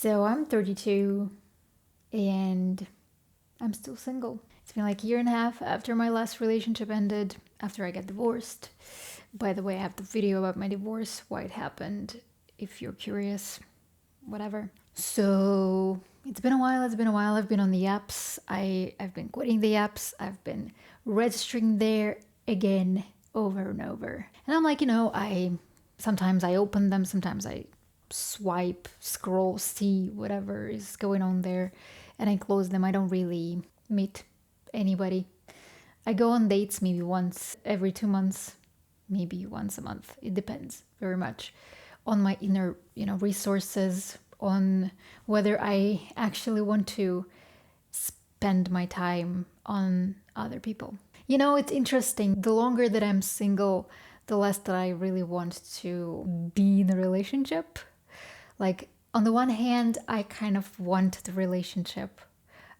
So I'm 32 and I'm still single. It's been like a year and a half after my last relationship ended, after I got divorced. By the way, I have the video about my divorce, why it happened, if you're curious, whatever. So it's been a while, I've been on the apps. I've been quitting the apps. I've been registering there again over and over. And I'm like, I sometimes I open them, sometimes I swipe, scroll, see whatever is going on there, and I close them. I don't really meet anybody. I go on dates maybe once every 2 months, maybe once a month. It depends very much on my inner, resources, on whether I actually want to spend my time on other people. It's interesting. The longer that I'm single, the less that I really want to be in a relationship. Like, on the one hand, I kind of want the relationship.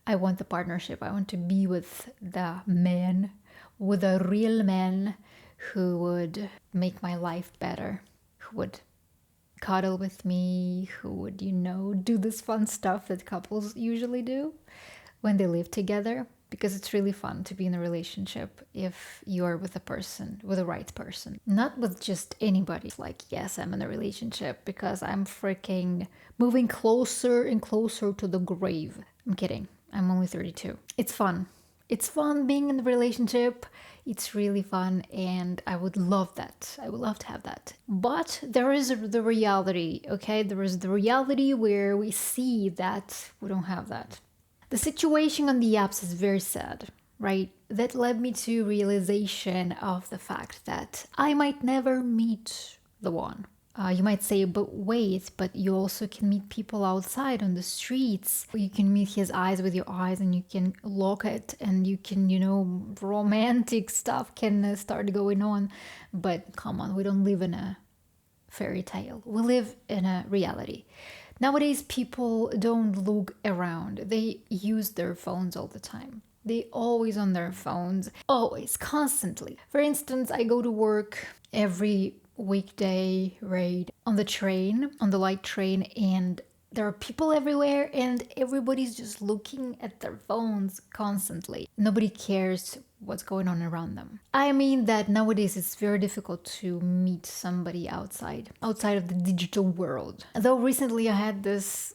I want the partnership. I want to be with the man, with a real man who would make my life better, who would cuddle with me, who would, do this fun stuff that couples usually do when they live together. Because it's really fun to be in a relationship if you're with a person, with the right person. Not with just anybody. It's like, yes, I'm in a relationship because I'm freaking moving closer and closer to the grave. I'm kidding. I'm only 32. It's fun. It's fun being in a relationship. It's really fun, and I would love that. I would love to have that. But there is the reality, okay? There is the reality where we see that we don't have that. The situation on the apps is very sad, right? That led me to realization of the fact that I might never meet the one. You might say, but wait, but you also can meet people outside on the streets. You can meet his eyes with your eyes and you can look at and you can, romantic stuff can start going on. But come on, we don't live in a fairy tale. We live in a reality. Nowadays, people don't look around. They use their phones all the time. They always on their phones, always, constantly. For instance, I go to work every weekday, right, on the train, on the light train, and there are people everywhere and everybody's just looking at their phones constantly. Nobody cares what's going on around them. I mean that nowadays it's very difficult to meet somebody outside of the digital world. Though recently I had this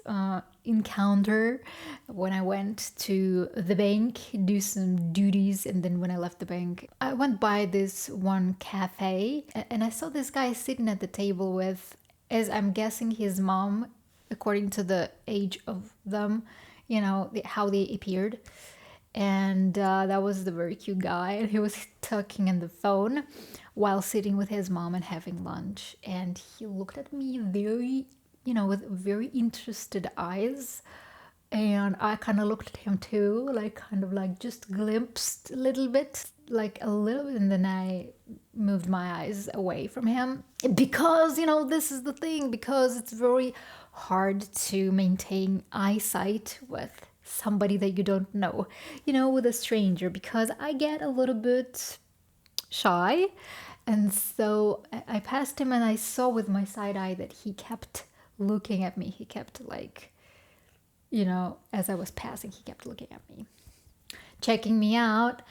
encounter when I went to the bank, do some duties, and then when I left the bank, I went by this one cafe and I saw this guy sitting at the table with, as I'm guessing, his mom, according to the age of them, how they appeared. And that was the very cute guy. And he was talking on the phone while sitting with his mom and having lunch. And he looked at me very, with very interested eyes. And I kind of looked at him too, kind of just glimpsed a little bit, and then I moved my eyes away from him. Because, this is the thing, because it's very hard to maintain eyesight with somebody that you don't know, with a stranger, because I get a little bit shy. And so I passed him and I saw with my side eye that he kept looking at me. He kept as I was passing, he kept looking at me, checking me out.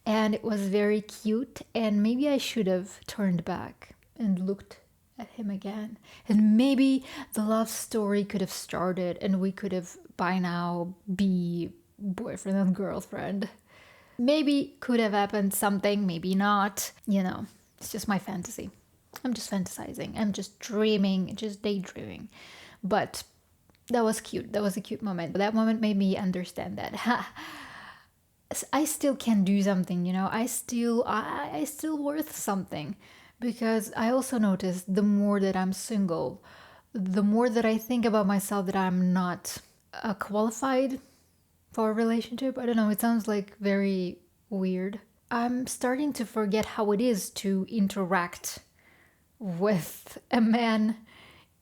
And it was very cute. And maybe I should have turned back and looked at him again. And maybe the love story could have started and we could have by now be boyfriend and girlfriend. Maybe could have happened something, maybe not. It's just my fantasy. I'm just fantasizing. I'm just dreaming, just daydreaming. But that was cute. That was a cute moment. That moment made me understand that I still can do something, I still worth something. Because I also noticed the more that I'm single, the more that I think about myself that I'm not qualified for a relationship. I don't know, it sounds very weird. I'm starting to forget how it is to interact with a man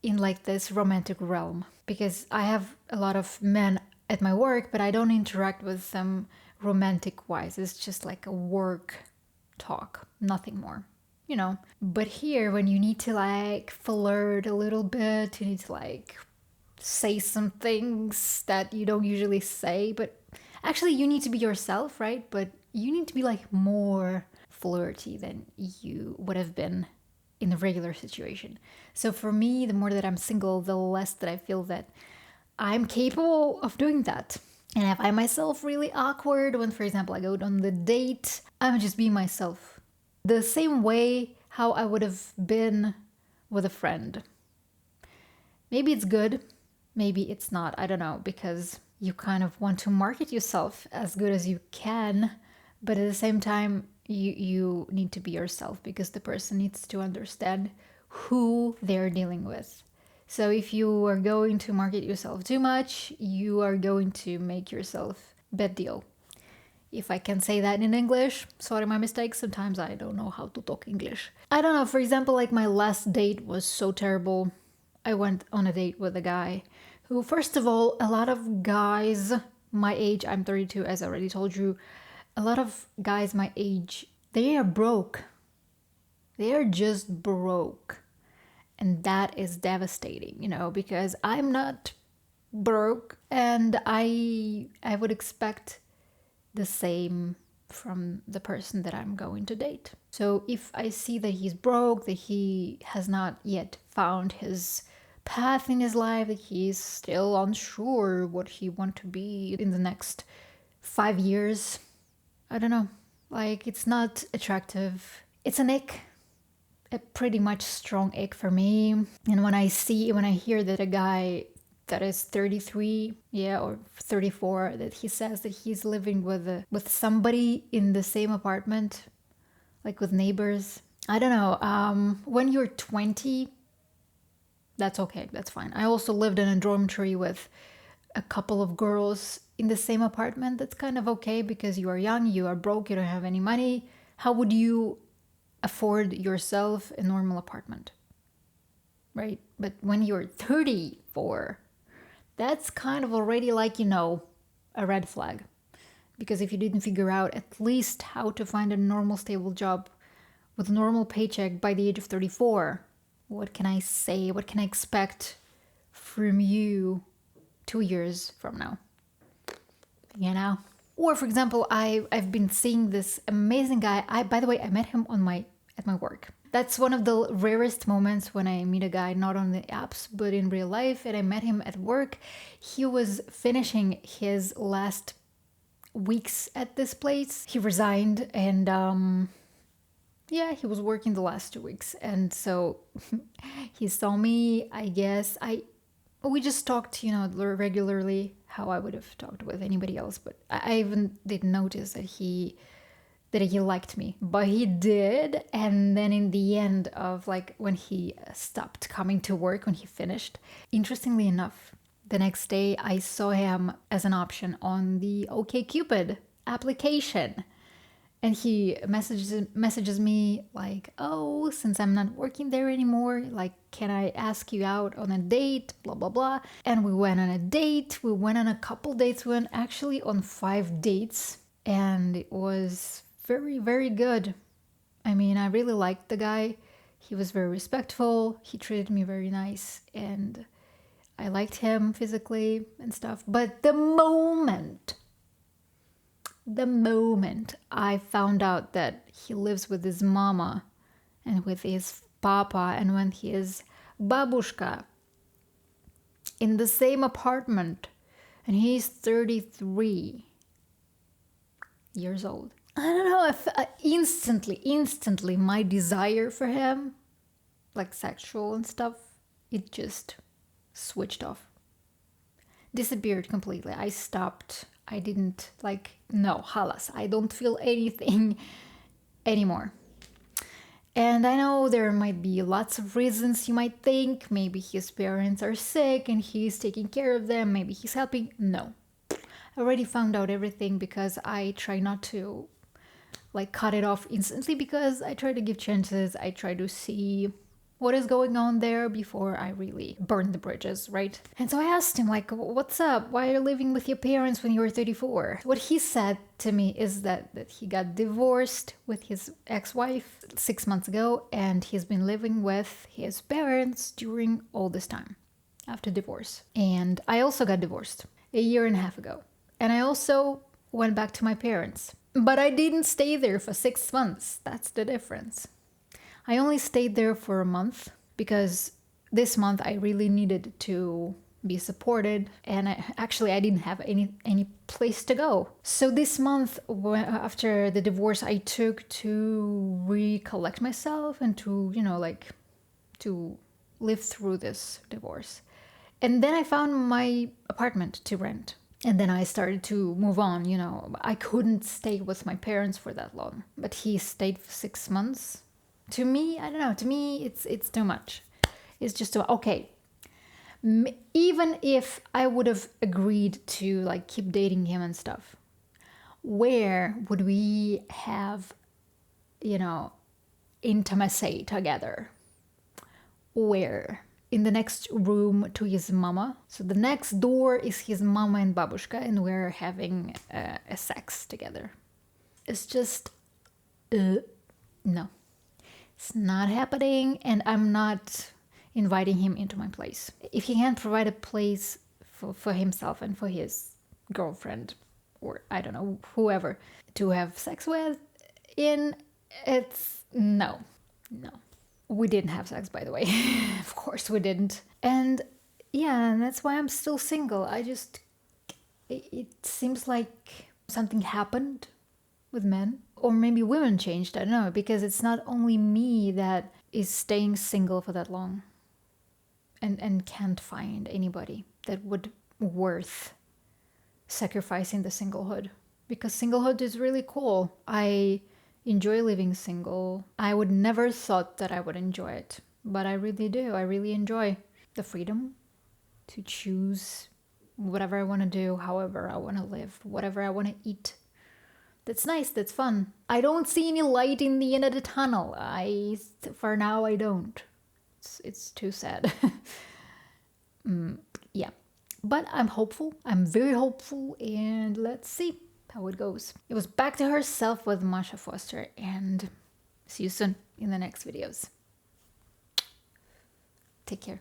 in this romantic realm. Because I have a lot of men at my work, but I don't interact with them romantic wise. It's just like a work talk, nothing more. But here, when you need to flirt a little bit, you need to say some things that you don't usually say, but actually you need to be yourself, right? But you need to be like more flirty than you would have been in a regular situation. So for me, the more that I'm single, the less that I feel that I'm capable of doing that. And I find myself really awkward when, for example, I go on the date, I'm just being myself. The same way how I would have been with a friend. Maybe it's good, maybe it's not, I don't know, because you kind of want to market yourself as good as you can, but at the same time, you need to be yourself because the person needs to understand who they're dealing with. So if you are going to market yourself too much, you are going to make yourself bad deal. If I can say that in English, sorry my mistakes, sometimes I don't know how to talk English. I don't know, for example, like my last date was so terrible. I went on a date with a guy who, first of all, a lot of guys my age, I'm 32 as I already told you, a lot of guys my age, they are broke. They are just broke. And that is devastating, because I'm not broke and I would expect the same from the person that I'm going to date. So if I see that he's broke, that he has not yet found his path in his life, that he's still unsure what he wants to be in the next 5 years, I don't know. Like, it's not attractive. It's an ick. A pretty much strong ick for me. And when I hear that a guy that is 33, or 34, that he says that he's living with somebody in the same apartment, like with neighbors. I don't know. When you're 20, that's okay. That's fine. I also lived in a dormitory with a couple of girls in the same apartment. That's kind of okay because you are young, you are broke, you don't have any money. How would you afford yourself a normal apartment, right? But when you're 34, that's kind of already like, a red flag. Because if you didn't figure out at least how to find a normal stable job with a normal paycheck by the age of 34, what can I say? What can I expect from you 2 years from now? Or for example, I've been seeing this amazing guy. By the way, I met him at my work. That's one of the rarest moments when I meet a guy, not on the apps, but in real life. And I met him at work. He was finishing his last weeks at this place. He resigned and he was working the last 2 weeks. And so he saw me, I guess. We just talked, regularly, how I would have talked with anybody else. But I even didn't notice that he liked me. But he did. And then in the end of, like, when he stopped coming to work, when he finished, interestingly enough, the next day I saw him as an option on the OkCupid application. And he messages me like, oh, since I'm not working there anymore, like, can I ask you out on a date, blah, blah, blah. And we went on a date. We went on a couple dates. We went actually on 5 dates. And it was very, very good. I mean, I really liked the guy. He was very respectful. He treated me very nice. And I liked him physically and stuff. But the moment I found out that he lives with his mama and with his papa and when his babushka in the same apartment, and he's 33 years old. I don't know if instantly my desire for him, like sexual and stuff, it just switched off. Disappeared completely. I stopped. I didn't no, halas. I don't feel anything anymore. And I know there might be lots of reasons you might think. Maybe his parents are sick and he's taking care of them. Maybe he's helping. No. I already found out everything because I try not to cut it off instantly because I try to give chances. I try to see what is going on there before I really burn the bridges, right? And so I asked him, what's up? Why are you living with your parents when you were 34? What he said to me is that he got divorced with his ex-wife 6 months ago, and he's been living with his parents during all this time. after divorce. And I also got divorced a year and a half ago. And I also went back to my parents. But I didn't stay there for 6 months. That's the difference. I only stayed there for a month because this month I really needed to be supported, and I didn't have any place to go. So this month, after the divorce, I took to recollect myself and to, to live through this divorce. And then I found my apartment to rent. And then I started to move on, I couldn't stay with my parents for that long. But he stayed for 6 months. To me, I don't know, to me it's too much. It's just okay. Even if I would have agreed to keep dating him and stuff, where would we have, intimacy together? Where? In the next room to his mama. So the next door is his mama and babushka, and we're having a sex together. It's just, no. It's not happening, and I'm not inviting him into my place. If he can't provide a place for himself and for his girlfriend, or I don't know, whoever, to have sex with, it's no. We didn't have sex, by the way. Of course we didn't. And yeah, and that's why I'm still single. It seems like something happened with men. Or maybe women changed, I don't know, because it's not only me that is staying single for that long and can't find anybody that would worth sacrificing the singlehood. Because singlehood is really cool. I enjoy living single. I would never thought that I would enjoy it, but I really do. I really enjoy the freedom to choose whatever I want to do, however I want to live, whatever I want to eat. That's nice, that's fun. I don't see any light in the end of the tunnel. For now, I don't. It's too sad. Yeah, but I'm hopeful. I'm very hopeful, and let's see how it goes. It was Back to Herself with Masha Foster, and see you soon in the next videos. Take care.